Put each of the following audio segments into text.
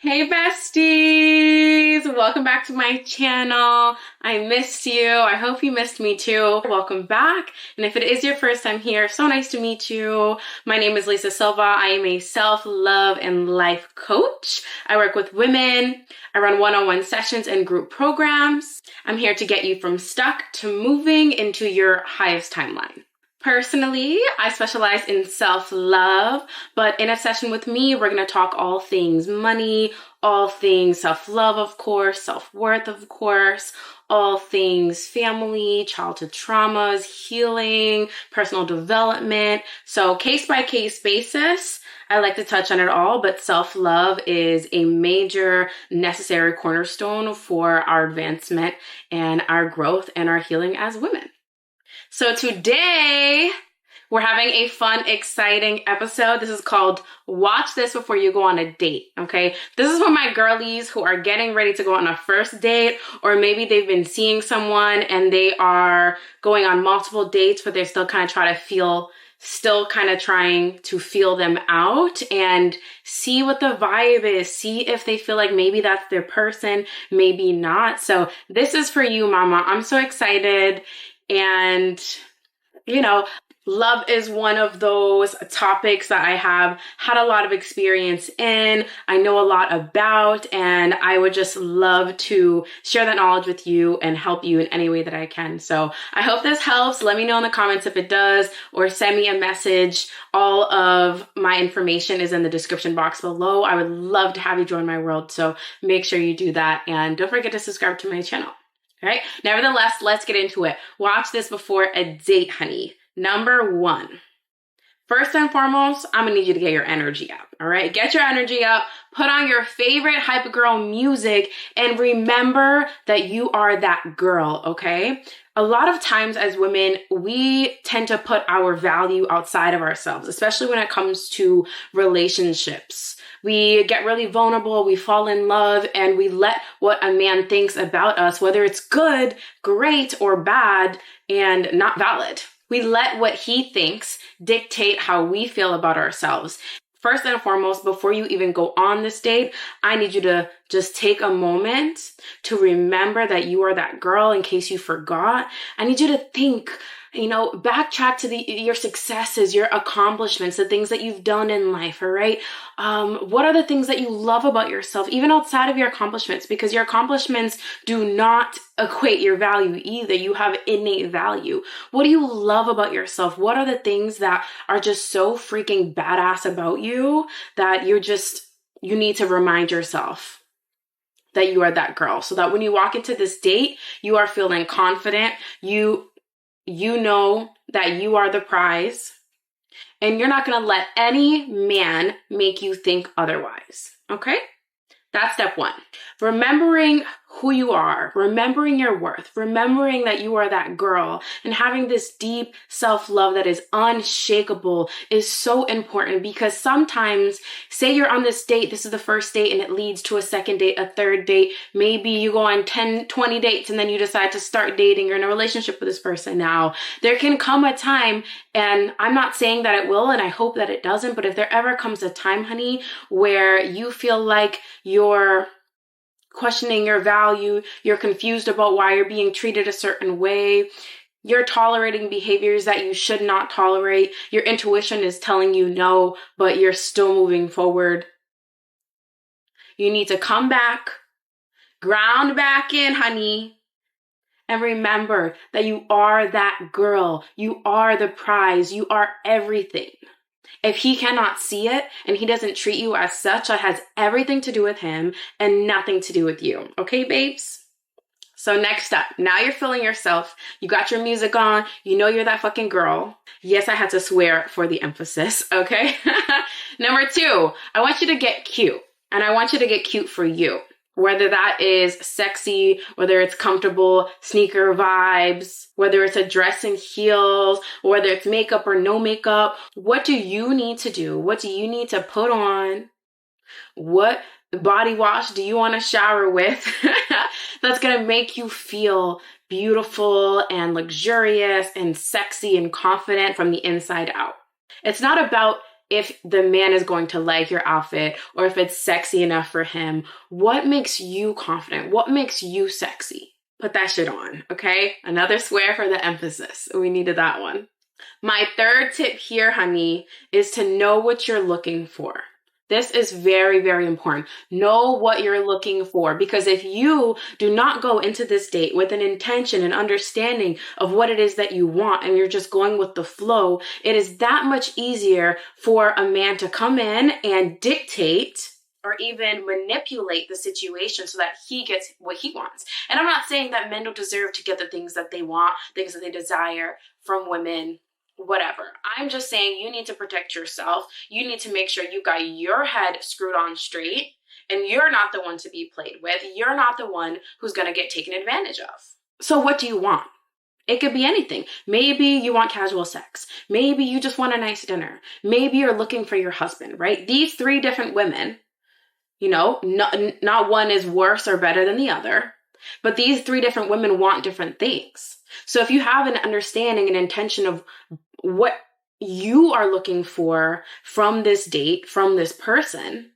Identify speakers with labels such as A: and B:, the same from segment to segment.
A: Hey besties! Welcome back to my channel. I missed you. I hope you missed me too. Welcome back. And if it is your first time here, so nice to meet you. My name is Lisa Silva. I am a self-love and life coach. I work with women. I run one-on-one sessions and group programs. I'm here to get you from stuck to moving into your highest timeline. Personally, I specialize in self-love, but in a session with me, we're going to talk all things money, all things self-love, of course, self-worth, of course, all things family, childhood traumas, healing, personal development. So case-by-case basis, I like to touch on it all, but self-love is a major necessary cornerstone for our advancement and our growth and our healing as women. So today, we're having a fun, exciting episode. This is called Watch This Before You Go on a Date, okay? This is for my girlies who are getting ready to go on a first date, or maybe they've been seeing someone and they are going on multiple dates, but they're still trying to feel them out and see what the vibe is, see if they feel like maybe that's their person, maybe not. So this is for you, mama. I'm so excited. And, love is one of those topics that I have had a lot of experience in, I know a lot about, and I would just love to share that knowledge with you and help you in any way that I can. So I hope this helps. Let me know in the comments if it does, or send me a message. All of my information is in the description box below. I would love to have you join my world, so make sure you do that. And don't forget to subscribe to my channel. All right. Nevertheless, let's get into it. Watch this before a date, honey. Number one. First and foremost, I'm going to need you to get your energy up. All right. Get your energy up. Put on your favorite hype girl music and remember that you are that girl. Okay. A lot of times as women, we tend to put our value outside of ourselves, especially when it comes to relationships. We get really vulnerable, we fall in love, and we let what a man thinks about us, whether it's good, great, or bad, and not valid. We let what he thinks dictate how we feel about ourselves. First and foremost, before you even go on this date, I need you to just take a moment to remember that you are that girl in case you forgot. I need you to think, backtrack to your successes, your accomplishments, the things that you've done in life, all right? What are the things that you love about yourself, even outside of your accomplishments? Because your accomplishments do not equate your value either. You have innate value. What do you love about yourself? What are the things that are just so freaking badass about you that you need to remind yourself that you are that girl, so that when you walk into this date, you are feeling confident. You know that you are the prize, and you're not going to let any man make you think otherwise. Okay? That's step one. Remembering who you are, remembering your worth, remembering that you are that girl, and having this deep self-love that is unshakable is so important, because sometimes, say you're on this date, this is the first date, and it leads to a second date, a third date. Maybe you go on 10, 20 dates, and then you decide to start dating. You're in a relationship with this person now. There can come a time, and I'm not saying that it will, and I hope that it doesn't, but if there ever comes a time, honey, where you feel like you're questioning your value, you're confused about why you're being treated a certain way, you're tolerating behaviors that you should not tolerate, your intuition is telling you no, but you're still moving forward, you need to come back, ground back in, honey, and remember that you are that girl. You are the prize. You are everything. If he cannot see it and he doesn't treat you as such, that has everything to do with him and nothing to do with you. Okay, babes? So next up, now you're feeling yourself. You got your music on. You know you're that fucking girl. Yes, I had to swear for the emphasis, okay? Number two, I want you to get cute. And I want you to get cute for you. Whether that is sexy, whether it's comfortable, sneaker vibes, whether it's a dress and heels, whether it's makeup or no makeup, what do you need to do? What do you need to put on? What body wash do you want to shower with that's going to make you feel beautiful and luxurious and sexy and confident from the inside out? It's not about if the man is going to like your outfit or if it's sexy enough for him. What makes you confident? What makes you sexy? Put that shit on, okay? Another swear for the emphasis. We needed that one. My third tip here, honey, is to know what you're looking for. This is very, very important. Know what you're looking for, because if you do not go into this date with an intention and understanding of what it is that you want and you're just going with the flow, it is that much easier for a man to come in and dictate or even manipulate the situation so that he gets what he wants. And I'm not saying that men don't deserve to get the things that they want, things that they desire from women, whatever. I'm just saying you need to protect yourself. You need to make sure you got your head screwed on straight and you're not the one to be played with. You're not the one who's going to get taken advantage of. So what do you want? It could be anything. Maybe you want casual sex. Maybe you just want a nice dinner. Maybe you're looking for your husband, right? These three different women, not one is worse or better than the other, but these three different women want different things. So if you have an understanding and intention of what you are looking for from this date, from this person,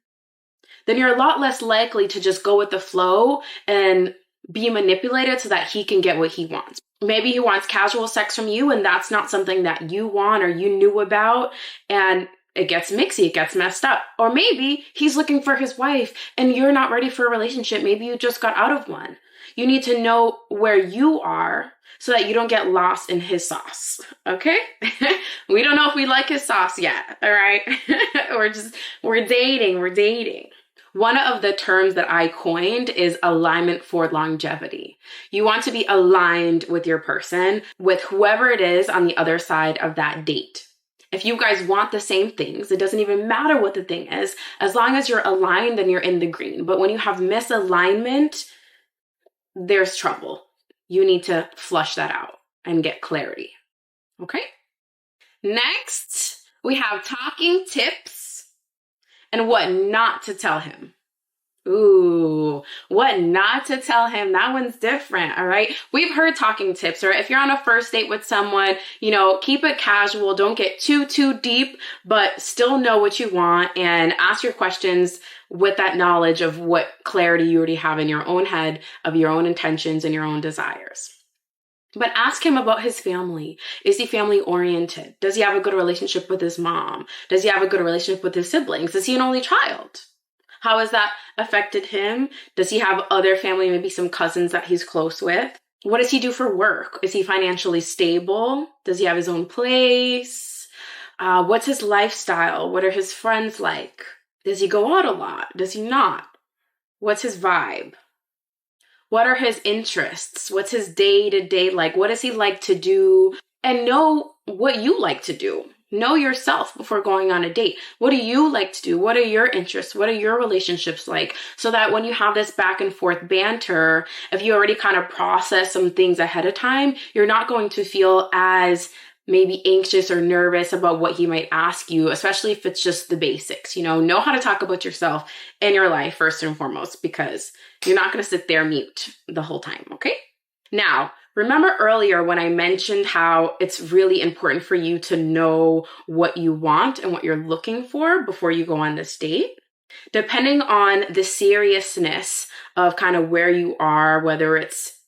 A: then you're a lot less likely to just go with the flow and be manipulated so that he can get what he wants. Maybe he wants casual sex from you and that's not something that you want or you knew about, and it gets mixy, it gets messed up. Or maybe he's looking for his wife and you're not ready for a relationship. Maybe you just got out of one. You need to know where you are so that you don't get lost in his sauce, okay? We don't know if we like his sauce yet, all right? we're dating. One of the terms that I coined is alignment for longevity. You want to be aligned with your person, with whoever it is on the other side of that date. If you guys want the same things, it doesn't even matter what the thing is. As long as you're aligned, then you're in the green. But when you have misalignment, there's trouble. You need to flush that out and get clarity. Okay? Next, we have talking tips and what not to tell him. Ooh, what not to tell him. That one's different, all right? We've heard talking tips, or if you're on a first date with someone, keep it casual. Don't get too deep, but still know what you want and ask your questions with that knowledge of what clarity you already have in your own head of your own intentions and your own desires. But ask him about his family. Is he family oriented? Does he have a good relationship with his mom? Does he have a good relationship with his siblings? Is he an only child? How has that affected him? Does he have other family, maybe some cousins that he's close with? What does he do for work? Is he financially stable? Does he have his own place? What's his lifestyle? What are his friends like? Does he go out a lot? Does he not? What's his vibe? What are his interests? What's his day-to-day like? What does he like to do? And know what you like to do. Know yourself before going on a date. What do you like to do? What are your interests? What are your relationships like? So that when you have this back and forth banter, if you already kind of process some things ahead of time, you're not going to feel as maybe anxious or nervous about what he might ask you, especially if it's just the basics. Know how to talk about yourself and your life first and foremost, because you're not going to sit there mute the whole time, okay? Now, remember earlier when I mentioned how it's really important for you to know what you want and what you're looking for before you go on this date? Depending on the seriousness of kind of where you are, whether it's,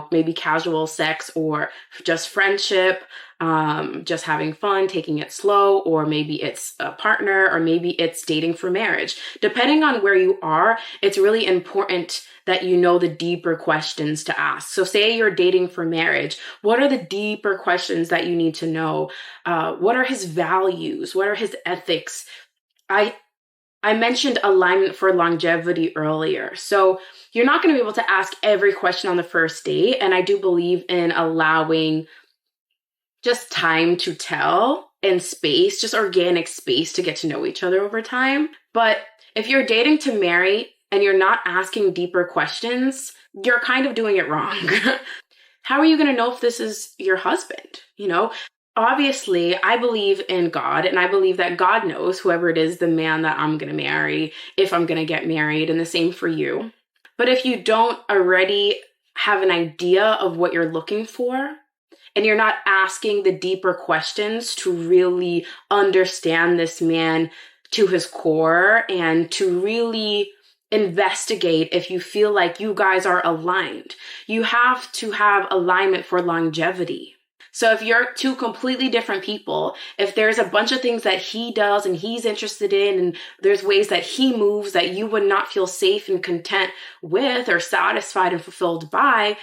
A: maybe casual sex or just friendship, just having fun, taking it slow, or maybe it's a partner, or maybe it's dating for marriage. Depending on where you are, it's really important that you know the deeper questions to ask. So say you're dating for marriage. What are the deeper questions that you need to know? What are his values? What are his ethics? I mentioned alignment for longevity earlier. So you're not going to be able to ask every question on the first date. And I do believe in allowing just time to tell and space, just organic space to get to know each other over time. But if you're dating to marry and you're not asking deeper questions, you're kind of doing it wrong. How are you going to know if this is your husband? Obviously, I believe in God, and I believe that God knows whoever it is, the man that I'm going to marry, if I'm going to get married, and the same for you. But if you don't already have an idea of what you're looking for, and you're not asking the deeper questions to really understand this man to his core and to really investigate if you feel like you guys are aligned. You have to have alignment for longevity. So if you're two completely different people, if there's a bunch of things that he does and he's interested in, and there's ways that he moves that you would not feel safe and content with or satisfied and fulfilled by,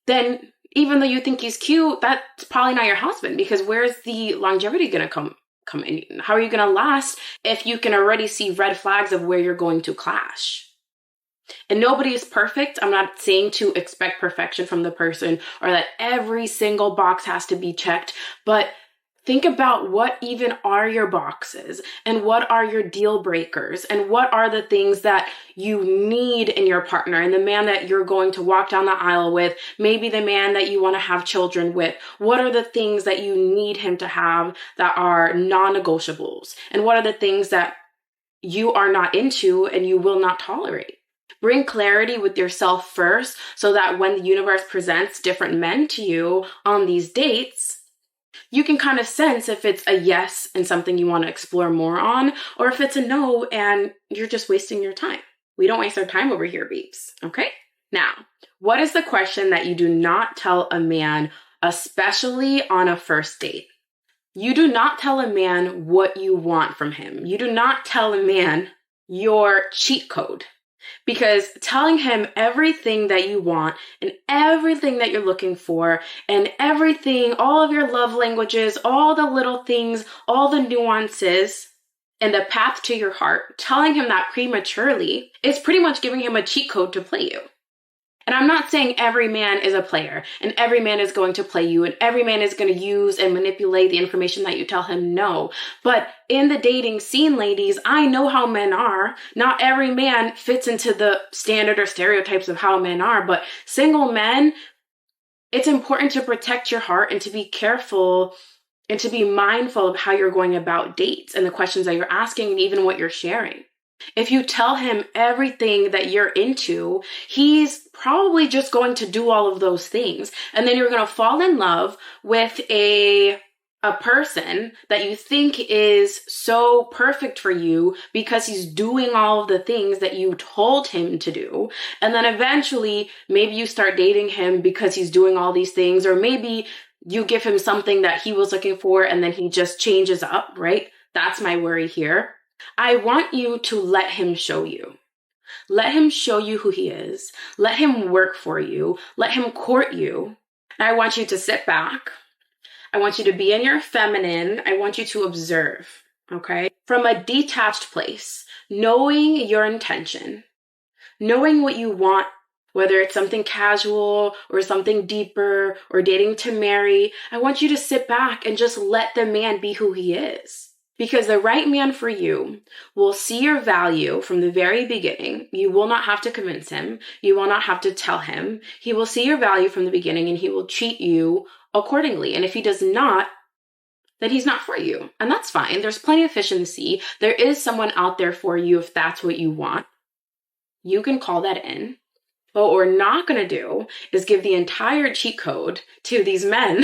A: then even though you think he's cute, that's probably not your husband, because where's the longevity going to come in? How are you going to last if you can already see red flags of where you're going to clash? And nobody is perfect. I'm not saying to expect perfection from the person or that every single box has to be checked, but think about what even are your boxes and what are your deal breakers and what are the things that you need in your partner and the man that you're going to walk down the aisle with, maybe the man that you want to have children with. What are the things that you need him to have that are non-negotiables? And what are the things that you are not into and you will not tolerate? Bring clarity with yourself first so that when the universe presents different men to you on these dates, you can kind of sense if it's a yes and something you want to explore more on, or if it's a no and you're just wasting your time. We don't waste our time over here, babes. Okay? Now, what is the question that you do not tell a man, especially on a first date? You do not tell a man what you want from him. You do not tell a man your cheat code. Because telling him everything that you want and everything that you're looking for and everything, all of your love languages, all the little things, all the nuances and the path to your heart, telling him that prematurely is pretty much giving him a cheat code to play you. And I'm not saying every man is a player and every man is going to play you and every man is going to use and manipulate the information that you tell him. No. But in the dating scene, ladies, I know how men are. Not every man fits into the standard or stereotypes of how men are, but single men, it's important to protect your heart and to be careful and to be mindful of how you're going about dates and the questions that you're asking and even what you're sharing. If you tell him everything that you're into, he's probably just going to do all of those things. And then you're going to fall in love with a person that you think is so perfect for you because he's doing all of the things that you told him to do. And then eventually, maybe you start dating him because he's doing all these things, or maybe you give him something that he was looking for and then he just changes up, right? That's my worry here. I want you to let him show you. Let him show you who he is. Let him work for you. Let him court you. And I want you to sit back. I want you to be in your feminine. I want you to observe, okay? From a detached place, knowing your intention, knowing what you want, whether it's something casual or something deeper or dating to marry. I want you to sit back and just let the man be who he is. Because the right man for you will see your value from the very beginning. You will not have to convince him. You will not have to tell him. He will see your value from the beginning and he will treat you accordingly. And if he does not, then he's not for you. And that's fine. There's plenty of fish in the sea. There is someone out there for you if that's what you want. You can call that in. But what we're not going to do is give the entire cheat code to these men,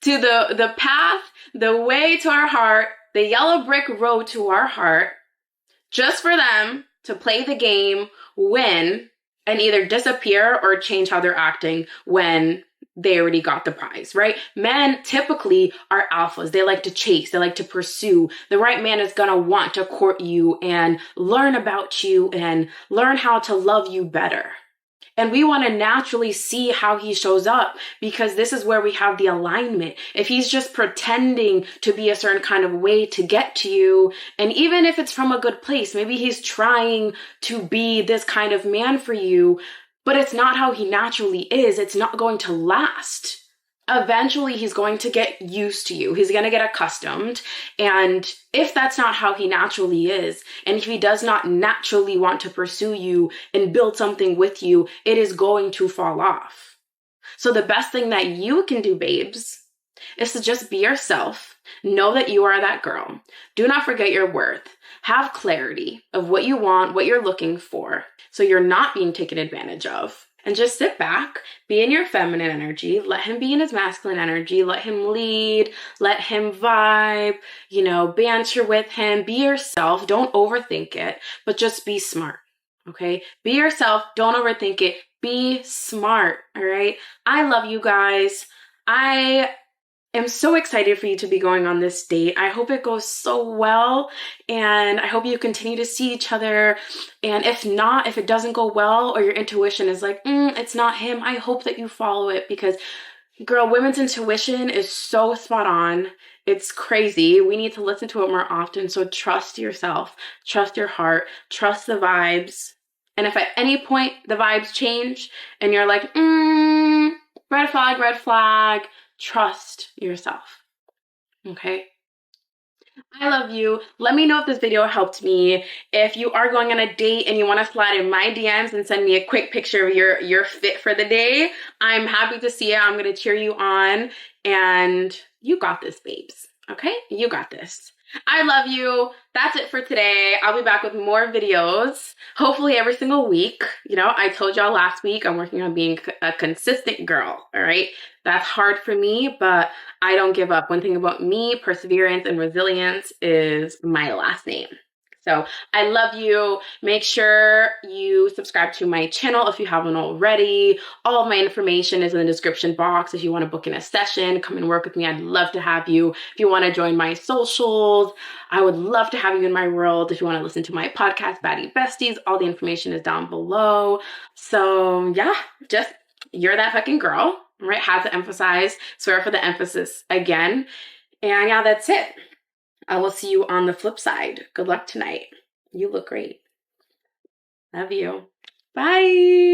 A: to the path, the way to our heart, the yellow brick road to our heart, just for them to play the game, win, and either disappear or change how they're acting when they already got the prize, right? Men typically are alphas. They like to chase. They like to pursue. The right man is going to want to court you and learn about you and learn how to love you better. And we want to naturally see how he shows up because this is where we have the alignment. If he's just pretending to be a certain kind of way to get to you, and even if it's from a good place, maybe he's trying to be this kind of man for you, but it's not how he naturally is. It's not going to last. Eventually, he's going to get used to you. He's going to get accustomed. And if that's not how he naturally is, and if he does not naturally want to pursue you and build something with you, it is going to fall off. So the best thing that you can do, babes, is to just be yourself. Know that you are that girl. Do not forget your worth. Have clarity of what you want, what you're looking for, so you're not being taken advantage of. and just sit back, be in your feminine energy, let him be in his masculine energy, let him lead, let him vibe, banter with him, be yourself, don't overthink it, but just be smart, okay? Be yourself, don't overthink it, be smart, all right? I love you guys. I am so excited for you to be going on this date. I hope it goes so well, and I hope you continue to see each other. And if not, if it doesn't go well, or your intuition is like, it's not him, I hope that you follow it, because girl, women's intuition is so spot on. It's crazy. We need to listen to it more often. So trust yourself, trust your heart, trust the vibes. And if at any point the vibes change and you're like, red flag, trust yourself. Okay? I love you. Let me know if this video helped me. If you are going on a date and you want to slide in my DMs and send me a quick picture of your fit for the day, I'm happy to see it. I'm going to cheer you on. And you got this, babes. Okay? You got this. I love you. That's it for today. I'll be back with more videos, hopefully every single week. I told y'all last week I'm working on being a consistent girl, all right? That's hard for me, but I don't give up. One thing about me, perseverance and resilience is my last name. So I love you. Make sure you subscribe to my channel if you haven't already. All of my information is in the description box. If you want to book in a session, come and work with me. I'd love to have you. If you want to join my socials, I would love to have you in my world. If you want to listen to my podcast, Baddie Besties, all the information is down below. So yeah, just you're that fucking girl, right? Had to emphasize, swear for the emphasis again. And yeah, that's it. I will see you on the flip side. Good luck tonight. You look great. Love you. Bye.